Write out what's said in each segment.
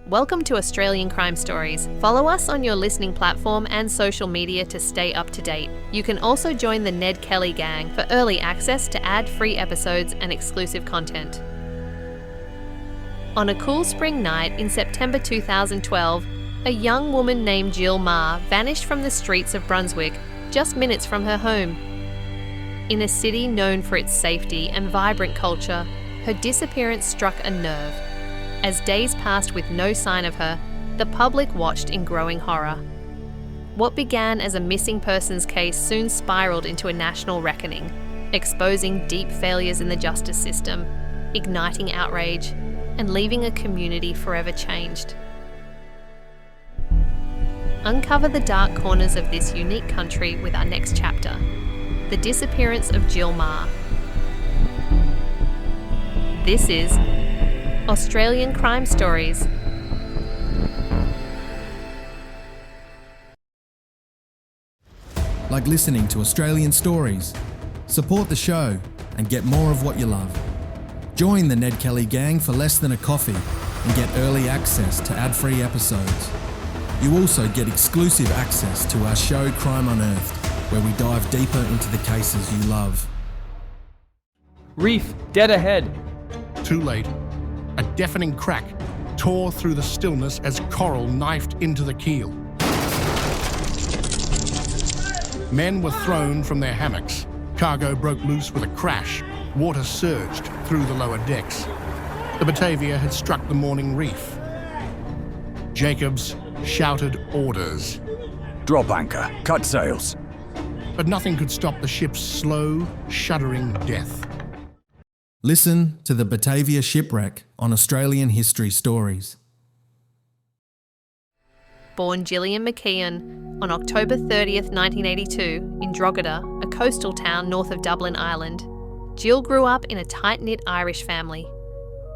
Welcome to Australian Crime Stories. Follow us on your listening platform and social media to stay up to date. You can also join the Ned Kelly Gang for early access to ad-free episodes and exclusive content. On a cool spring night in September 2012, a young woman named Jill Meagher vanished from the streets of Brunswick, just minutes from her home. In a city known for its safety and vibrant culture, her disappearance struck a nerve. As days passed with no sign of her, the public watched in growing horror. What began as a missing persons case soon spiraled into a national reckoning, exposing deep failures in the justice system, igniting outrage, and leaving a community forever changed. Uncover the dark corners of this unique country with our next chapter, The Disappearance of Jill Meagher. This is Australian Crime Stories. Like listening to Australian stories? Support the show and get more of what you love. Join the Ned Kelly Gang for less than a coffee and get early access to ad-free episodes. You also get exclusive access to our show Crime Unearthed, where we dive deeper into the cases you love. Reef, dead ahead. Too late. A deafening crack tore through the stillness as coral knifed into the keel. Men were thrown from their hammocks. Cargo broke loose with a crash. Water surged through the lower decks. The Batavia had struck the morning reef. Jacobs shouted orders. Drop anchor, cut sails. But nothing could stop the ship's slow, shuddering death. Listen to the Batavia shipwreck on Australian History Stories. Born Gillian McKeon on October 30th, 1982, in Drogheda, a coastal town north of Dublin, Ireland, Jill grew up in a tight-knit Irish family.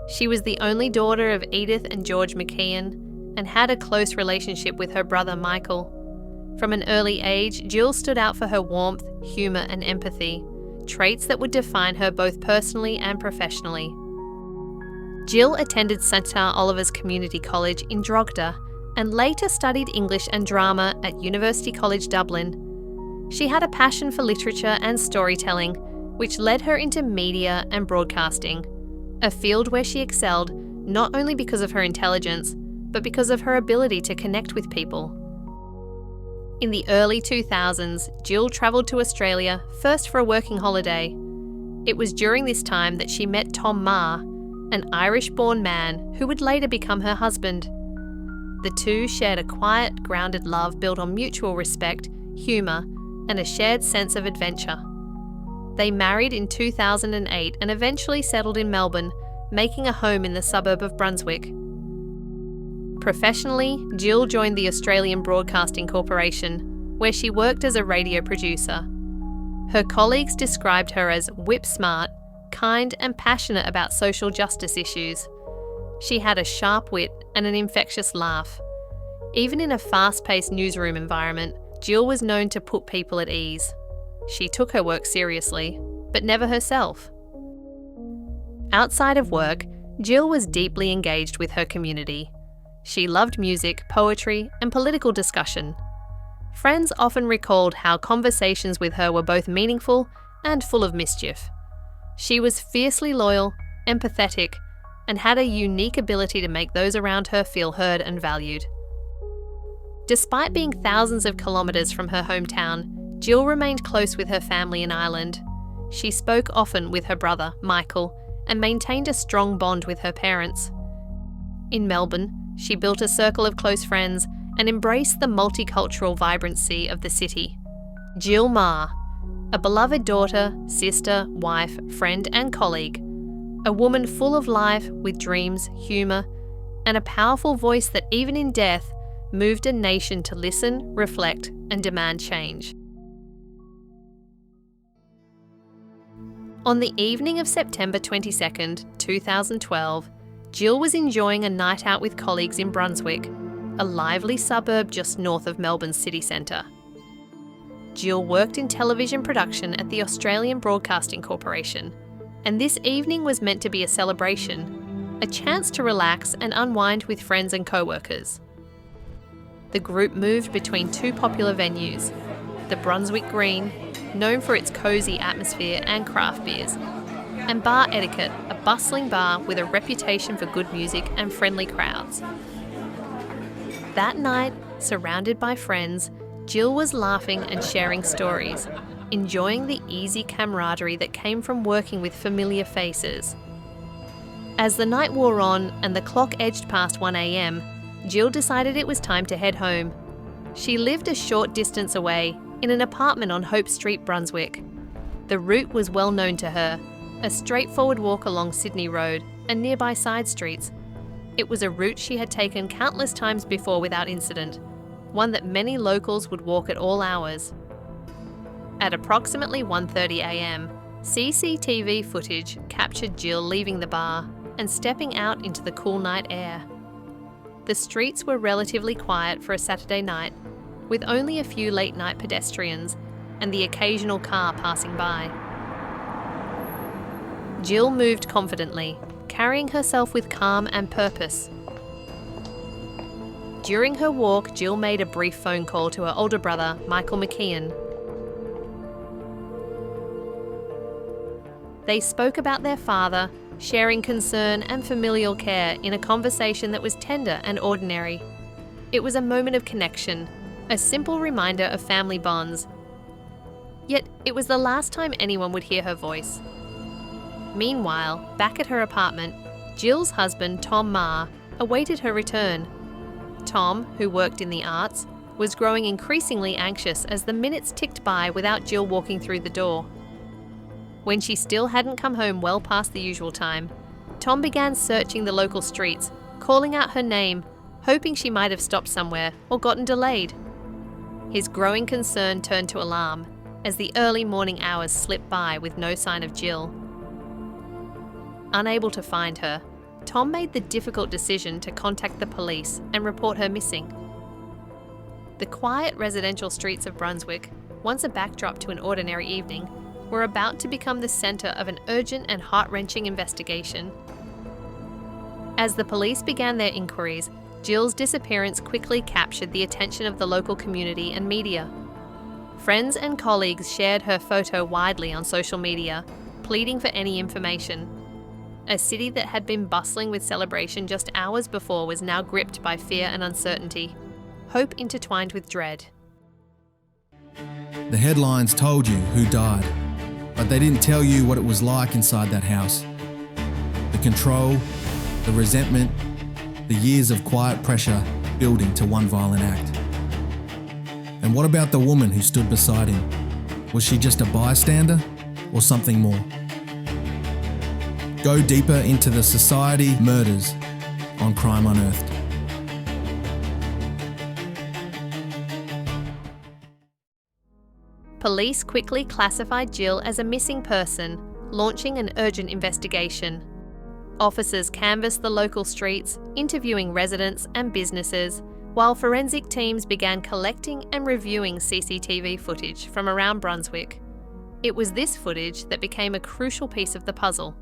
She was the only daughter of Edith and George McKeon and had a close relationship with her brother Michael. From an early age, Jill stood out for her warmth, humour and empathy, traits that would define her both personally and professionally. Jill attended St Oliver's Community College in Drogheda and later studied English and drama at University College Dublin. She had a passion for literature and storytelling, which led her into media and broadcasting, a field where she excelled not only because of her intelligence, but because of her ability to connect with people. In the early 2000s, Jill travelled to Australia, first for a working holiday. It was during this time that she met Tom Meagher, an Irish-born man who would later become her husband. The two shared a quiet, grounded love built on mutual respect, humour, and a shared sense of adventure. They married in 2008 and eventually settled in Melbourne, making a home in the suburb of Brunswick. Professionally, Jill joined the Australian Broadcasting Corporation, where she worked as a radio producer. Her colleagues described her as whip-smart, kind and passionate about social justice issues. She had a sharp wit and an infectious laugh. Even in a fast-paced newsroom environment, Jill was known to put people at ease. She took her work seriously, but never herself. Outside of work, Jill was deeply engaged with her community. She loved music, poetry, and political discussion. Friends often recalled how conversations with her were both meaningful and full of mischief. She was fiercely loyal, empathetic, and had a unique ability to make those around her feel heard and valued. Despite being thousands of kilometres from her hometown, Jill remained close with her family in Ireland. She spoke often with her brother, Michael, and maintained a strong bond with her parents. In Melbourne, she built a circle of close friends and embraced the multicultural vibrancy of the city. Jill Meagher, a beloved daughter, sister, wife, friend and colleague, a woman full of life with dreams, humour, and a powerful voice that even in death moved a nation to listen, reflect and demand change. On the evening of September 22nd, 2012, Jill was enjoying a night out with colleagues in Brunswick, a lively suburb just north of Melbourne's city centre. Jill worked in television production at the Australian Broadcasting Corporation, and this evening was meant to be a celebration. a chance to relax and unwind with friends and co-workers. The group moved between two popular venues, the Brunswick Green, known for its cosy atmosphere and craft beers, and Bar Etiquette, a bustling bar with a reputation for good music and friendly crowds. That night, surrounded by friends, Jill was laughing and sharing stories, enjoying the easy camaraderie that came from working with familiar faces. As the night wore on and the clock edged past 1 a.m, Jill decided it was time to head home. She lived a short distance away, in an apartment on Hope Street, Brunswick. The route was well known to her, a straightforward walk along Sydney Road and nearby side streets. It was a route she had taken countless times before without incident, one that many locals would walk at all hours. At approximately 1:30 a.m, CCTV footage captured Jill leaving the bar and stepping out into the cool night air. The streets were relatively quiet for a Saturday night, with only a few late-night pedestrians and the occasional car passing by. Jill moved confidently, carrying herself with calm and purpose. During her walk, Jill made a brief phone call to her older brother, Michael McKeon. They spoke about their father, sharing concern and familial care in a conversation that was tender and ordinary. It was a moment of connection, a simple reminder of family bonds. Yet it was the last time anyone would hear her voice. Meanwhile, back at her apartment, Jill's husband, Tom Meagher, awaited her return. Tom, who worked in the arts, was growing increasingly anxious as the minutes ticked by without Jill walking through the door. When she still hadn't come home well past the usual time, Tom began searching the local streets, calling out her name, hoping she might have stopped somewhere or gotten delayed. His growing concern turned to alarm as the early morning hours slipped by with no sign of Jill. Unable to find her, Tom made the difficult decision to contact the police and report her missing. The quiet residential streets of Brunswick, once a backdrop to an ordinary evening, were about to become the centre of an urgent and heart-wrenching investigation. As the police began their inquiries, Jill's disappearance quickly captured the attention of the local community and media. Friends and colleagues shared her photo widely on social media, pleading for any information. A city that had been bustling with celebration just hours before was now gripped by fear and uncertainty, hope intertwined with dread. The headlines told you who died, but they didn't tell you what it was like inside that house. The control, the resentment, the years of quiet pressure building to one violent act. And what about the woman who stood beside him? Was she just a bystander or something more? Go deeper into the society murders on Crime Unearthed. Police quickly classified Jill as a missing person, launching an urgent investigation. Officers canvassed the local streets, interviewing residents and businesses, while forensic teams began collecting and reviewing CCTV footage from around Brunswick. It was this footage that became a crucial piece of the puzzle.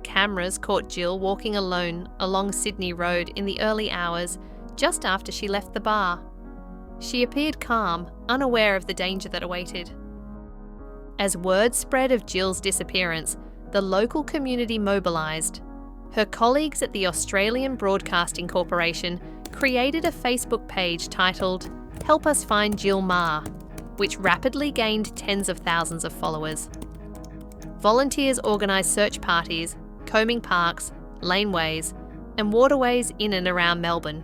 Cameras caught Jill walking alone along Sydney Road in the early hours, just after she left the bar. She appeared calm, unaware of the danger that awaited. As word spread of Jill's disappearance, the local community mobilised. Her colleagues at the Australian Broadcasting Corporation created a Facebook page titled "Help Us Find Jill Meagher," which rapidly gained tens of thousands of followers. Volunteers organised search parties, combing parks, laneways, and waterways in and around Melbourne.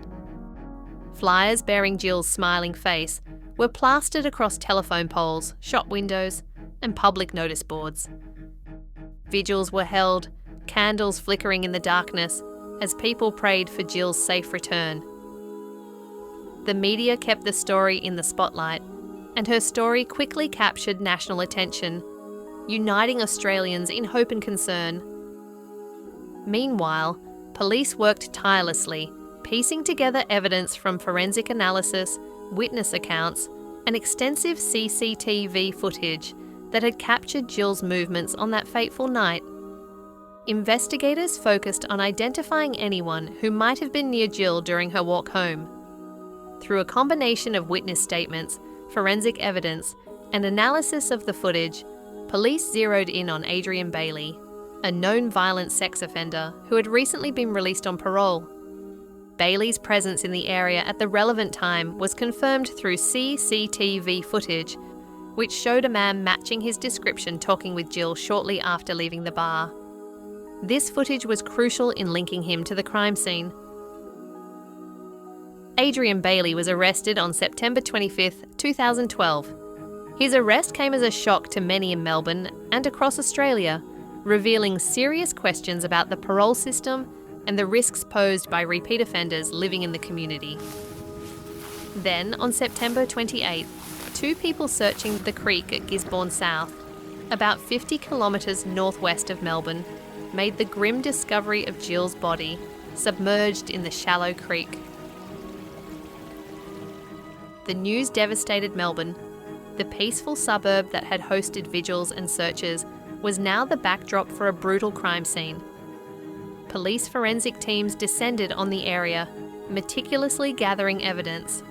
Flyers bearing Jill's smiling face were plastered across telephone poles, shop windows, and public notice boards. Vigils were held, candles flickering in the darkness, as people prayed for Jill's safe return. The media kept the story in the spotlight, and her story quickly captured national attention, uniting Australians in hope and concern. Meanwhile, police worked tirelessly, piecing together evidence from forensic analysis, witness accounts, and extensive CCTV footage that had captured Jill's movements on that fateful night. Investigators focused on identifying anyone who might have been near Jill during her walk home. Through a combination of witness statements, forensic evidence, and analysis of the footage, police zeroed in on Adrian Bailey, a known violent sex offender who had recently been released on parole. Bailey's presence in the area at the relevant time was confirmed through CCTV footage, which showed a man matching his description talking with Jill shortly after leaving the bar. This footage was crucial in linking him to the crime scene. Adrian Bailey was arrested on September 25, 2012. His arrest came as a shock to many in Melbourne and across Australia, revealing serious questions about the parole system and the risks posed by repeat offenders living in the community. Then, on September 28, two people searching the creek at Gisborne South, about 50 kilometres northwest of Melbourne, made the grim discovery of Jill's body, submerged in the shallow creek. The news devastated Melbourne. The peaceful suburb that had hosted vigils and searches was now the backdrop for a brutal crime scene. Police forensic teams descended on the area, meticulously gathering evidence.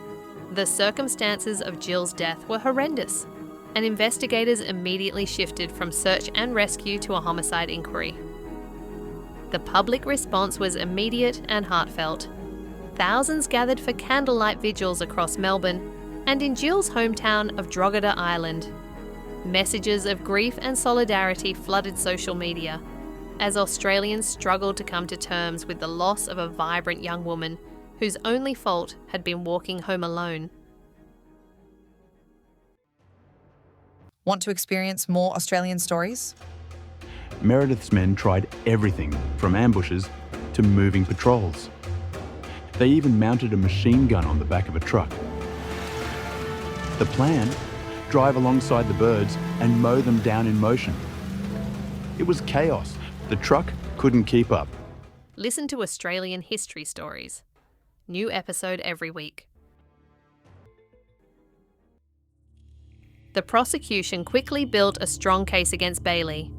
The circumstances of Jill's death were horrendous, and investigators immediately shifted from search and rescue to a homicide inquiry. The public response was immediate and heartfelt. Thousands gathered for candlelight vigils across Melbourne and in Jill's hometown of Drogheda Island. Messages of grief and solidarity flooded social media as Australians struggled to come to terms with the loss of a vibrant young woman whose only fault had been walking home alone. Want to experience more Australian stories? Meredith's men tried everything from ambushes to moving patrols. They even mounted a machine gun on the back of a truck. The plan? Drive alongside the birds and mow them down in motion. It was chaos. The truck couldn't keep up. Listen to Australian history stories. New episode every week. The prosecution quickly built a strong case against Bailey.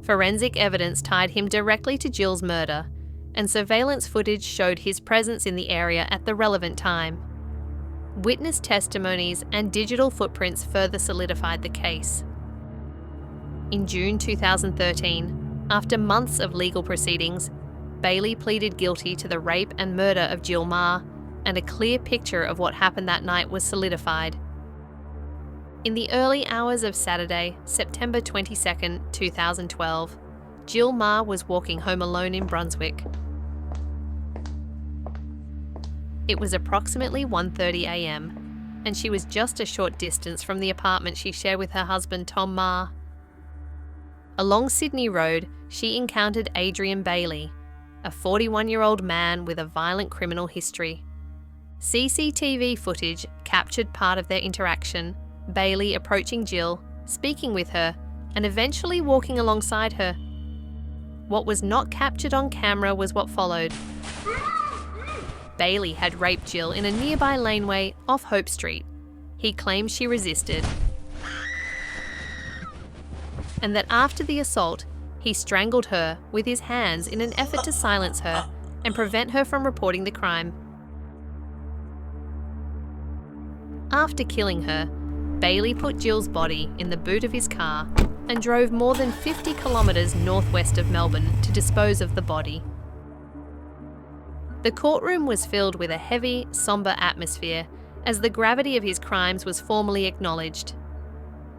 Forensic evidence tied him directly to Jill's murder, and surveillance footage showed his presence in the area at the relevant time. Witness testimonies and digital footprints further solidified the case. In June 2013, after months of legal proceedings, Bailey pleaded guilty to the rape and murder of Jill Meagher, and a clear picture of what happened that night was solidified. In the early hours of Saturday, September 22, 2012, Jill Meagher was walking home alone in Brunswick. It was approximately 1:30 a.m, and she was just a short distance from the apartment she shared with her husband Tom Meagher. Along Sydney Road, she encountered Adrian Bailey, a 41-year-old man with a violent criminal history. CCTV footage captured part of their interaction, Bailey approaching Jill, speaking with her, and eventually walking alongside her. What was not captured on camera was what followed. Bailey had raped Jill in a nearby laneway off Hope Street. He claimed she resisted, and that after the assault, he strangled her with his hands in an effort to silence her and prevent her from reporting the crime. After killing her, Bailey put Jill's body in the boot of his car and drove more than 50 kilometres northwest of Melbourne to dispose of the body. The courtroom was filled with a heavy, sombre atmosphere as the gravity of his crimes was formally acknowledged.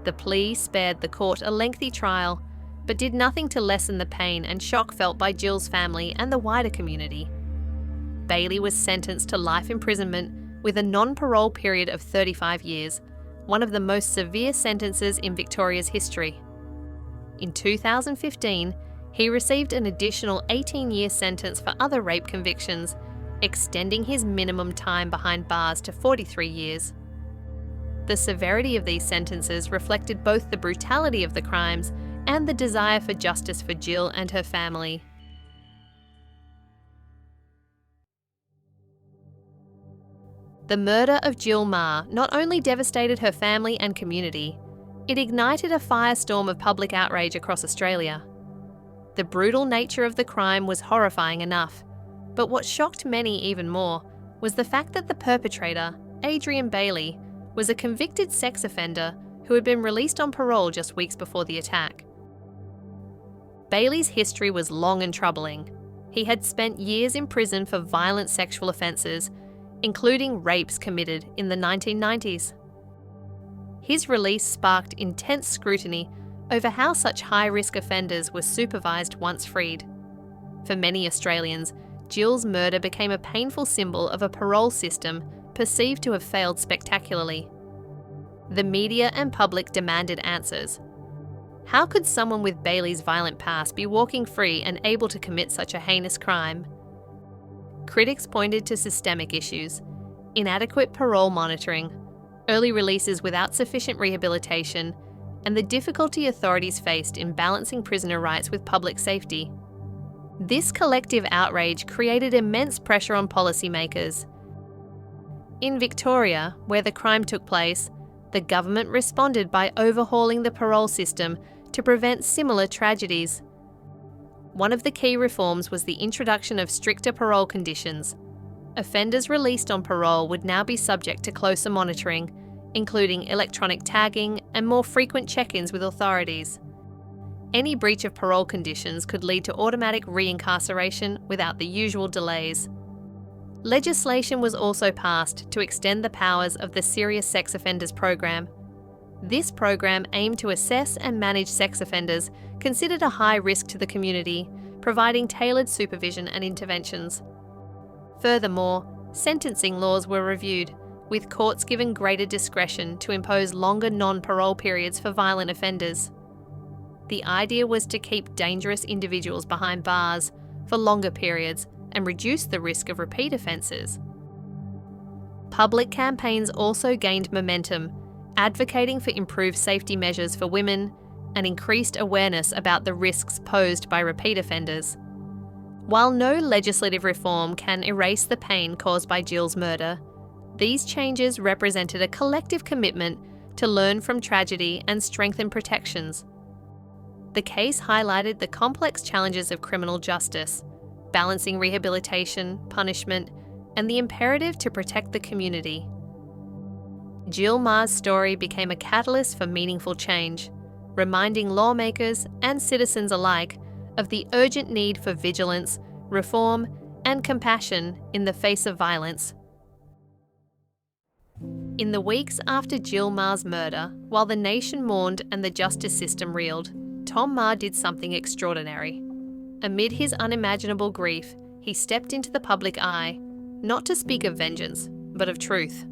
The plea spared the court a lengthy trial, but did nothing to lessen the pain and shock felt by Jill's family and the wider community. Bailey was sentenced to life imprisonment with a non-parole period of 35 years, one of the most severe sentences in Victoria's history. In 2015, he received an additional 18-year sentence for other rape convictions, extending his minimum time behind bars to 43 years. The severity of these sentences reflected both the brutality of the crimes and the desire for justice for Jill and her family. The murder of Jill Meagher not only devastated her family and community, it ignited a firestorm of public outrage across Australia. The brutal nature of the crime was horrifying enough, but what shocked many even more was the fact that the perpetrator, Adrian Bailey, was a convicted sex offender who had been released on parole just weeks before the attack. Bailey's history was long and troubling. He had spent years in prison for violent sexual offences, including rapes committed in the 1990s. His release sparked intense scrutiny over how such high-risk offenders were supervised once freed. For many Australians, Jill's murder became a painful symbol of a parole system perceived to have failed spectacularly. The media and public demanded answers. How could someone with Bailey's violent past be walking free and able to commit such a heinous crime? Critics pointed to systemic issues: inadequate parole monitoring, early releases without sufficient rehabilitation, and the difficulty authorities faced in balancing prisoner rights with public safety. This collective outrage created immense pressure on policymakers. In Victoria, where the crime took place, the government responded by overhauling the parole system to prevent similar tragedies. One of the key reforms was the introduction of stricter parole conditions. Offenders released on parole would now be subject to closer monitoring, including electronic tagging and more frequent check-ins with authorities. Any breach of parole conditions could lead to automatic reincarceration without the usual delays. Legislation was also passed to extend the powers of the Serious Sex Offenders Program. This program aimed to assess and manage sex offenders considered a high risk to the community, providing tailored supervision and interventions. Furthermore, sentencing laws were reviewed, with courts given greater discretion to impose longer non-parole periods for violent offenders. The idea was to keep dangerous individuals behind bars for longer periods and reduce the risk of repeat offences. Public campaigns also gained momentum, advocating for improved safety measures for women and increased awareness about the risks posed by repeat offenders. While no legislative reform can erase the pain caused by Jill's murder, these changes represented a collective commitment to learn from tragedy and strengthen protections. The case highlighted the complex challenges of criminal justice, balancing rehabilitation, punishment, and the imperative to protect the community. Jill Meagher's story became a catalyst for meaningful change, reminding lawmakers and citizens alike of the urgent need for vigilance, reform, and compassion in the face of violence. In the weeks after Jill Meagher's murder, while the nation mourned and the justice system reeled, Tom Meagher did something extraordinary. Amid his unimaginable grief, he stepped into the public eye, not to speak of vengeance, but of truth.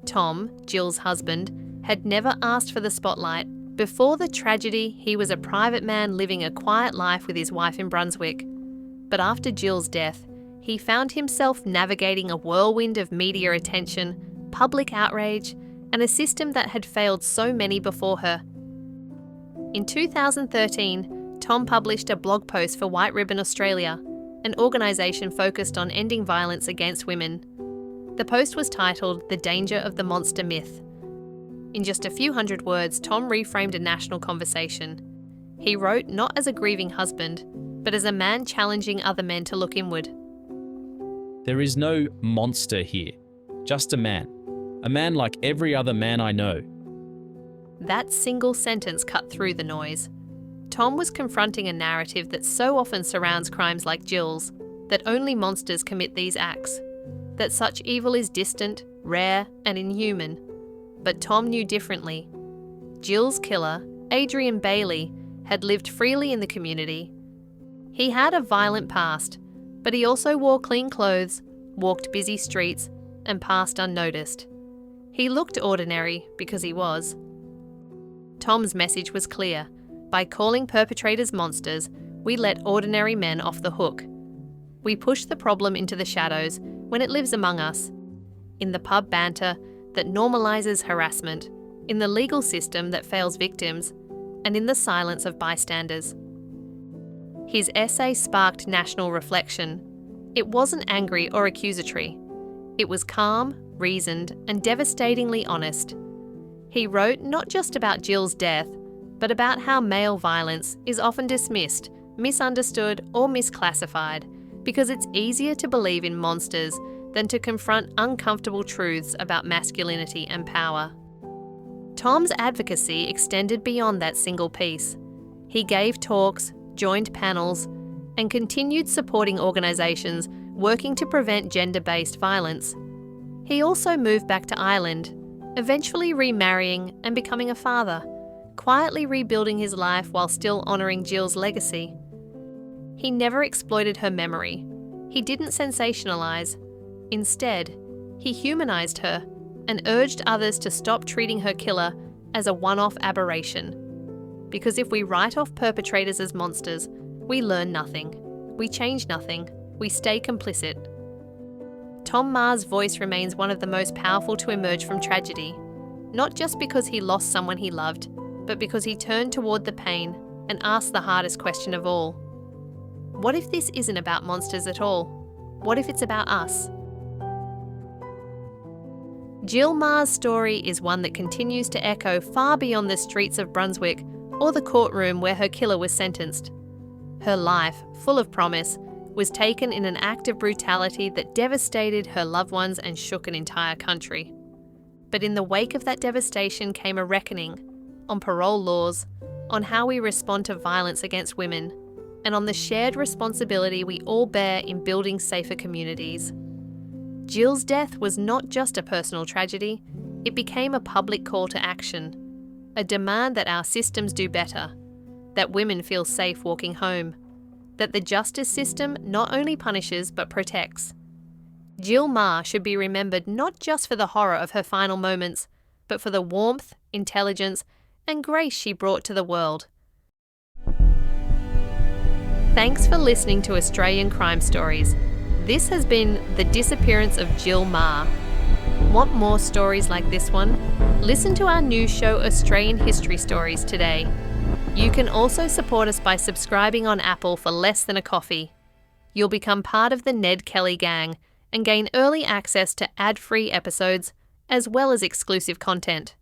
Tom, Jill's husband, had never asked for the spotlight. Before the tragedy, he was a private man living a quiet life with his wife in Brunswick. But after Jill's death, he found himself navigating a whirlwind of media attention, public outrage, and a system that had failed so many before her. In 2013, Tom published a blog post for White Ribbon Australia, an organisation focused on ending violence against women. The post was titled "The Danger of the Monster Myth." In just a few hundred words, Tom reframed a national conversation. He wrote not as a grieving husband, but as a man challenging other men to look inward. There is no monster here, just a man like every other man I know. That single sentence cut through the noise. Tom was confronting a narrative that so often surrounds crimes like Jill's, that only monsters commit these acts, that such evil is distant, rare, and inhuman. But Tom knew differently. Jill's killer, Adrian Bailey, had lived freely in the community. He had a violent past, but he also wore clean clothes, walked busy streets, and passed unnoticed. He looked ordinary because he was. Tom's message was clear. By calling perpetrators monsters, we let ordinary men off the hook. We push the problem into the shadows when it lives among us, in the pub banter that normalises harassment, in the legal system that fails victims, and in the silence of bystanders. His essay sparked national reflection. It wasn't angry or accusatory. It was calm, reasoned, and devastatingly honest. He wrote not just about Jill's death, but about how male violence is often dismissed misunderstood, or misclassified because it's easier to believe in monsters than to confront uncomfortable truths about masculinity and power. Tom's advocacy extended beyond that single piece. He gave talks, joined panels, and continued supporting organisations working to prevent gender-based violence. He also moved back to Ireland, eventually remarrying and becoming a father, quietly rebuilding his life while still honouring Jill's legacy. He never exploited her memory. He didn't sensationalise. Instead, he humanised her and urged others to stop treating her killer as a one-off aberration. Because if we write off perpetrators as monsters, we learn nothing, we change nothing, we stay complicit. Tom Marr's voice remains one of the most powerful to emerge from tragedy, not just because he lost someone he loved, but because he turned toward the pain and asked the hardest question of all. What if this isn't about monsters at all? What if it's about us? Jill Meagher's story is one that continues to echo far beyond the streets of Brunswick or the courtroom where her killer was sentenced. Her life, full of promise, was taken in an act of brutality that devastated her loved ones and shook an entire country. But in the wake of that devastation came a reckoning on parole laws, on how we respond to violence against women, and on the shared responsibility we all bear in building safer communities. Jill's death was not just a personal tragedy, it became a public call to action, a demand that our systems do better, that women feel safe walking home, that the justice system not only punishes but protects. Jill Meagher should be remembered not just for the horror of her final moments, but for the warmth, intelligence, and grace she brought to the world. Thanks for listening to Australian Crime Stories. This has been The Disappearance of Jill Meagher. Want more stories like this one? Listen to our new show Australian History Stories today. You can also support us by subscribing on Apple for less than a coffee. You'll become part of the Ned Kelly gang and gain early access to ad-free episodes as well as exclusive content.